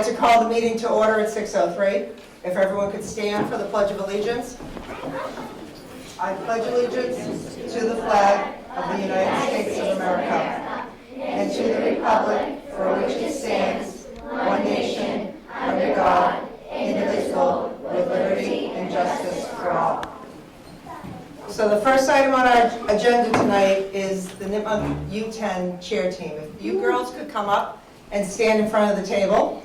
like to call the meeting to order at 6:03. If everyone could stand for the Pledge of Allegiance. I pledge allegiance to the flag of the United States of America and to the republic for which it stands, one nation, under God, indivisible, with liberty and justice for all. So the first item on our agenda tonight is the Nipmuc U10 cheer team. If you girls could come up and stand in front of the table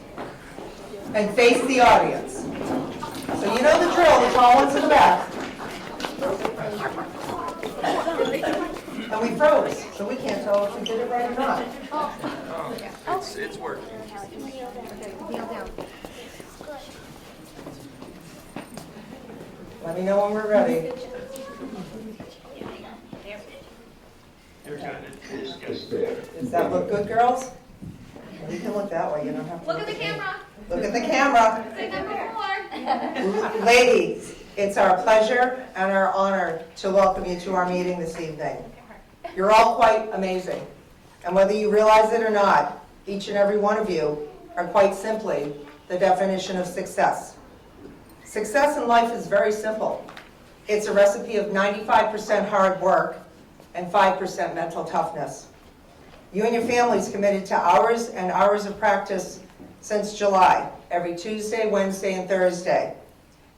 and face the audience. So you know the drill, the tall ones in the back. And we froze, so we can't tell if we did it right or not. It's working. Let me know when we're ready. Does that look good, girls? Well, you can look that way, you don't have to. Look at the camera. Look at the camera. Say number 4. Ladies, it's our pleasure and our honor to welcome you to our meeting this evening. You're all quite amazing. And whether you realize it or not, each and every one of you are quite simply the definition of success. Success in life is very simple. It's a recipe of 95% hard work and 5% mental toughness. You and your families committed to hours and hours of practice since July, every Tuesday, Wednesday, and Thursday.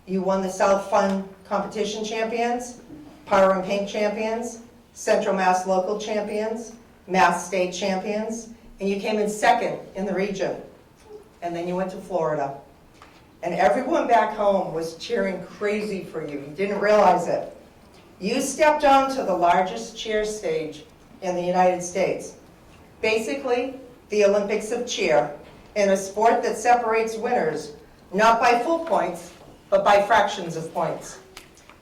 You won the South Fun Competition Champions, Power and Paint Champions, Central Mass Local Champions, Mass State Champions, and you came in second in the region. And then you went to Florida. And everyone back home was cheering crazy for you. You didn't realize it. You stepped onto the largest cheer stage in the United States. Basically, the Olympics of cheer, in a sport that separates winners, not by full points, but by fractions of points.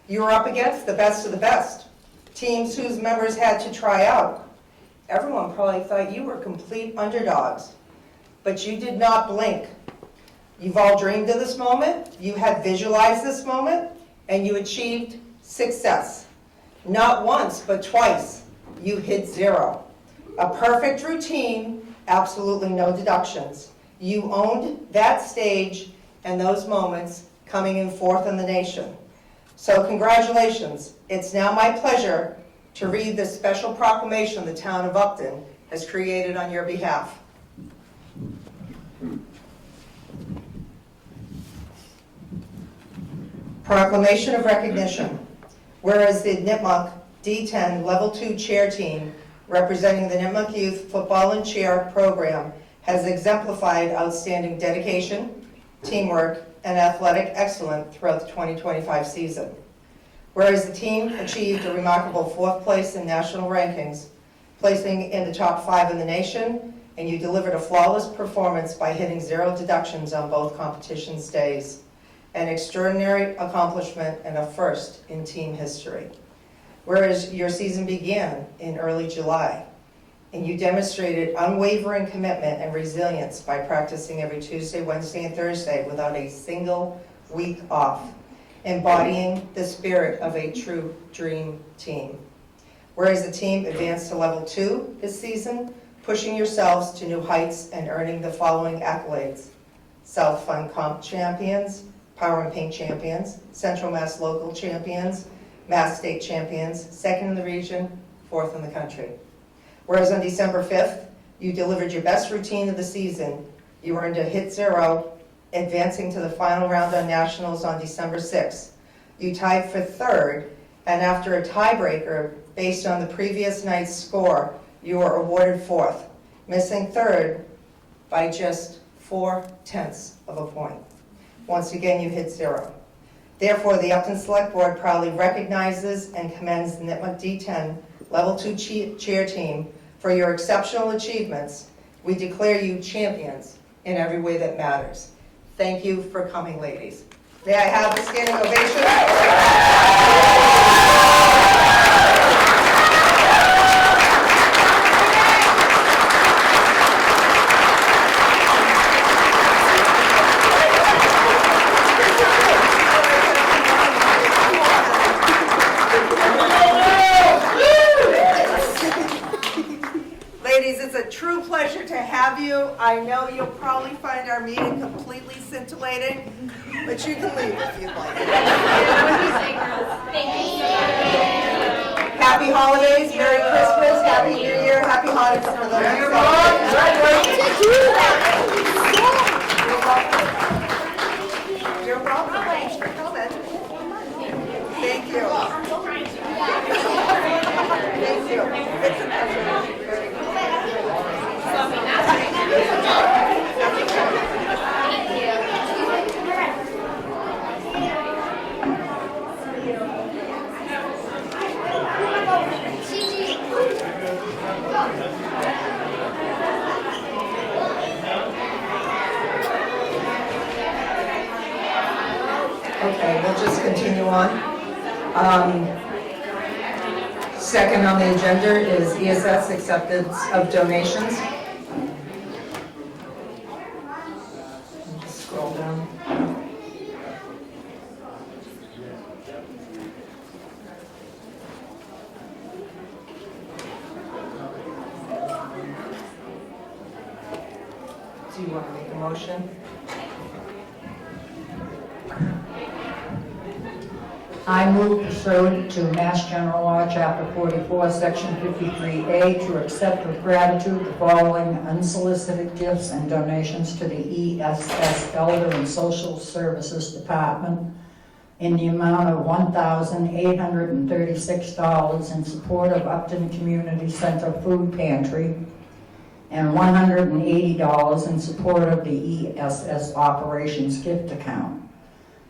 You were up against the best of the best, teams whose members had to try out. Everyone probably thought you were complete underdogs, but you did not blink. You've all dreamed of this moment, you had visualized this moment, and you achieved success. Not once, but twice, you hit 0. A perfect routine, absolutely no deductions. You owned that stage and those moments, coming in 4th in the nation. So congratulations. It's now my pleasure to read this special proclamation the town of Upton has created on your behalf. Proclamation of recognition. Whereas the Nipmuc D10 Level 2 cheer team representing the Nipmuc Youth Football and Cheer program has exemplified outstanding dedication, teamwork, and athletic excellence throughout the 2025 season. Whereas the team achieved a remarkable 4th place in national rankings, placing in the top 5 in the nation, and you delivered a flawless performance by hitting 0 deductions on both competitions days. An extraordinary accomplishment and a first in team history. Whereas your season began in early July, and you demonstrated unwavering commitment and resilience by practicing every Tuesday, Wednesday, and Thursday without a single week off, embodying the spirit of a true dream team. Whereas the team advanced to level 2 this season, pushing yourselves to new heights and earning the following accolades: South Fun Comp Champions, Power and Paint Champions, Central Mass Local Champions, Mass State Champions, 2nd in the region, 4th in the country. Whereas on December 5th, you delivered your best routine of the season. You earned a hit 0, advancing to the final round on nationals on December 6th. You tied for 3rd, and after a tiebreaker based on the previous night's score, you were awarded 4th, missing 3rd by just 0.4 of a point. Once again, you hit 0. Therefore, the Upton Select Board proudly recognizes and commends the Nipmuc D10 Level 2 cheer team for your exceptional achievements. We declare you champions in every way that matters. Thank you for coming, ladies. May I have a standing ovation? Ladies, it's a true pleasure to have you. I know you'll probably find our our meeting completely scintillating, but you can leave if you'd like. Happy holidays, Merry Christmas, Happy New Year, Happy Hanukkah for those who celebrate. You're welcome. Thanks for coming. Thank you. Thank you. It's a pleasure. Okay, we'll just continue on. Second on the agenda is ESS acceptance of donations. Just scroll down. Do you want to make a motion? I move pursuant to Mass General Law, Chapter 44, Section 53A, to accept with gratitude the following unsolicited gifts and donations to the ESS Elder and Social Services Department in the amount of $1,836 in support of Upton Community Center Food Pantry and $180 in support of the ESS Operations Gift Account.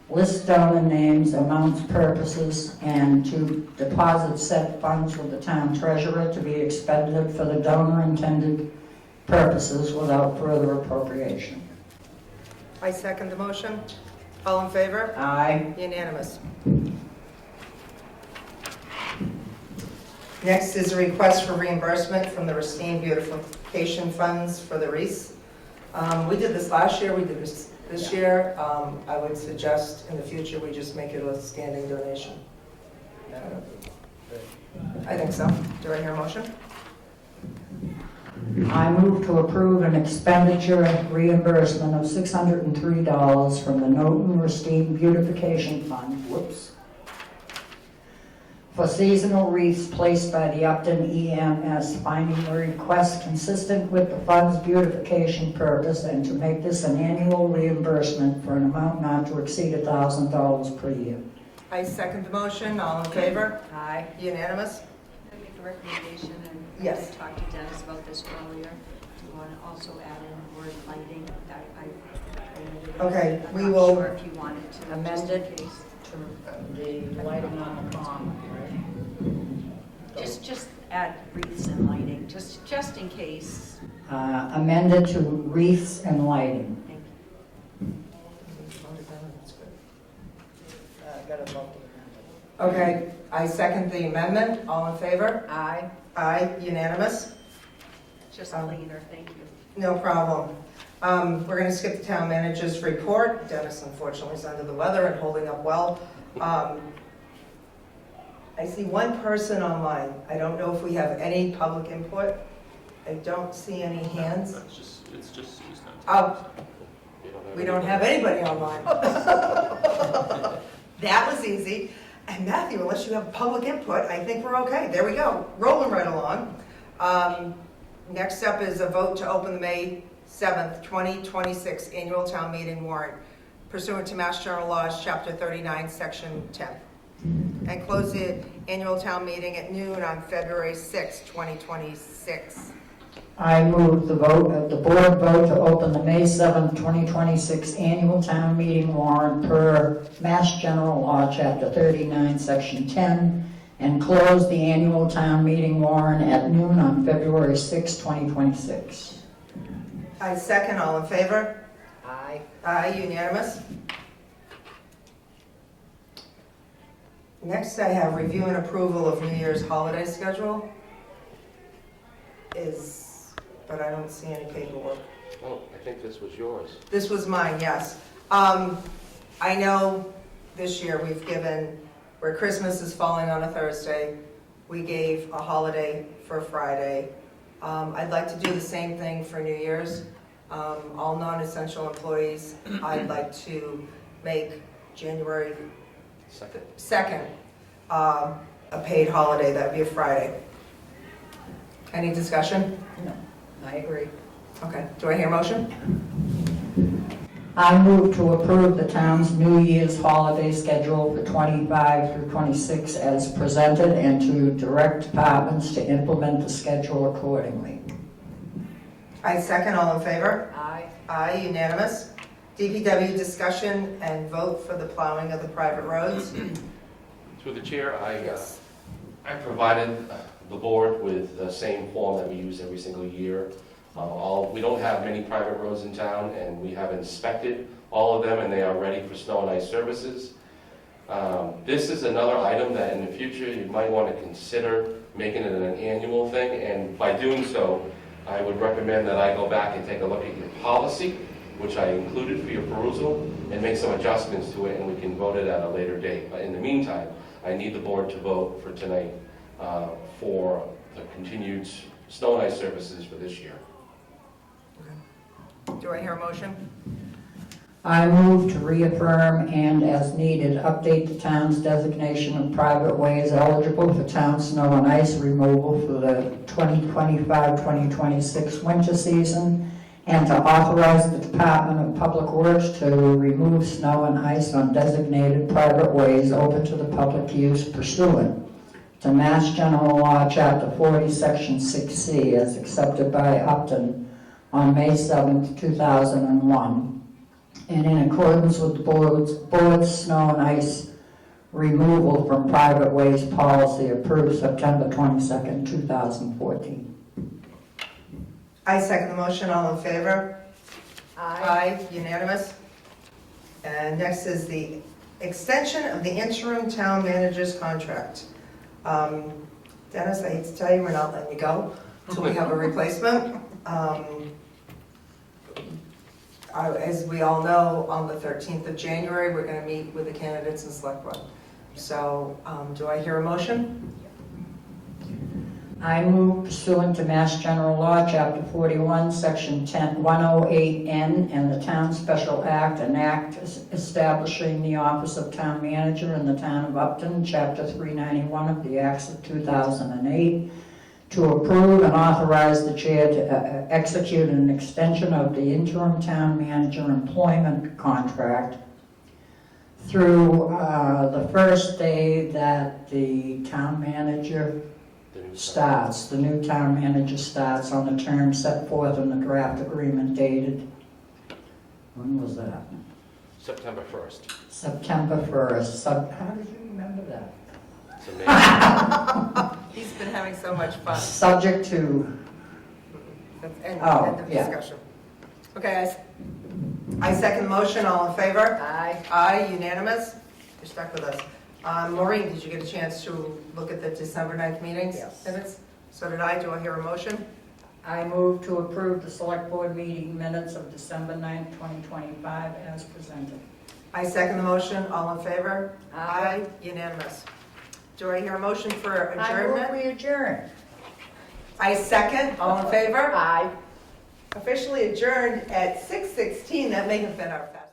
List donor names, amounts, purposes, and to deposit said funds with the town treasurer to be expended for the donor intended purposes without further appropriation. I second the motion. All in favor? Aye. Unanimous. Next is a request for reimbursement from the Racine Beautification Funds for the wreaths. We did this last year, we did this year. I would suggest in the future we just make it a standing donation. I think so. Do I hear a motion? I move to approve an expenditure reimbursement of $603 from the Newton Racine Beautification Fund. For seasonal wreaths placed by the Upton EMS, finding the request consistent with the fund's beautification purpose and to make this an annual reimbursement for an amount not to exceed $1,000 per year. I second the motion. All in favor? Aye. Unanimous? I make a recommendation, and Yes. I talked to Dennis about this earlier. Do you want to also add in the word lighting? Okay, we I'm will not sure if you wanted to, amend just in it. case. The lighting on the common, Just add wreaths and lighting, just in case. amended to wreaths and lighting. Thank you. Okay, I second the amendment. All in favor? Aye. Aye. Unanimous? Just cleaner, thank you. No problem. We're going to skip the town manager's report. Dennis unfortunately is under the weather and holding up well. I see one person online. I don't know if we have any public input. I don't see any hands. It's just Susan. Oh, we don't have anybody online. That was easy. And Matthew, unless you have public input, I think we're okay. There we go. Rolling right along. Next up is a vote to open the May 7th, 2026 annual town meeting warrant pursuant to Mass General Laws, Chapter 39, Section 10. And close the annual town meeting at noon on February 6th, 2026. I move the board vote to open the May 7th, 2026 annual town meeting warrant per Mass General Law, Chapter 39, Section 10, and close the annual town meeting warrant at noon on February 6th, 2026. I second. All in favor? Aye. Aye, unanimous. Next, I have review and approval of New Year's holiday schedule. But I don't see any paperwork. Oh, I think this was yours. This was mine, yes. I know this year we've given, where Christmas is falling on a Thursday, we gave a holiday for Friday. I'd like to do the same thing for New Year's. All non-essential employees, I'd like to make January Second. 2nd a paid holiday. That would be a Friday. Any discussion? No, I agree. Okay, do I hear a motion? I move to approve the town's New Year's holiday schedule for 25 through 26 as presented and to direct departments to implement the schedule accordingly. I second, all in favor? Aye. Aye, unanimous. DPW discussion and vote for the plowing of the private roads. Through the chair, I provided the board with the same form that we use every single year. We don't have many private roads in town, and we have inspected all of them, and they are ready for snow and ice services. This is another item that in the future you might want to consider making it an annual thing, and by doing so, I would recommend that I go back and take a look at your policy, which I included for your perusal, and make some adjustments to it, and we can vote it at a later date. But in the meantime, I need the board to vote for tonight for the continued snow and ice services for this year. Do I hear a motion? I move to reaffirm and, as needed, update the town's designation of private ways eligible for town snow and ice removal for the 2025-2026 winter season, and to authorize the Department of Public Works to remove snow and ice on designated private ways open to the public use pursuant to Mass General Law, Chapter 40, Section 6C, as accepted by Upton on May 7th, 2001, and in accordance with the board's snow and ice removal from private ways policy approved September 22nd, 2014. I second the motion, all in favor? Aye. Aye, unanimous. And next is the extension of the interim town manager's contract. Dennis, I hate to tell you, we're not letting you go until we have a replacement. As we all know, on the 13th of January, we're going to meet with the candidates and select one. So do I hear a motion? I move pursuant to Mass General Law, Chapter 41, Section 108N, and the Town Special Act, an act establishing the office of Town Manager in the Town of Upton, Chapter 391 of the Acts of 2008, to approve and authorize the chair to execute an extension of the interim town manager employment contract through the first day that the town manager starts, the new town manager starts on the term set forth in the draft agreement dated, when was that? September 1st. September 1st. How did you remember that? It's amazing. He's been having so much fun. Subject to, That's end Oh, of yeah. discussion. Okay, I second the motion, all in favor? Aye. Aye, unanimous. You're stuck with us. Maureen, did you get a chance to look at the December 9th meetings? Yes. Minutes? So did I. Do I hear a motion? I move to approve the select board meeting minutes of December 9th, 2025 as presented. I second the motion. All in favor? Aye. Unanimous. Do I hear a motion for I adjournment? move we adjourn. I second. All in favor? Aye. Officially adjourned at 6:16. That may have been our fastest.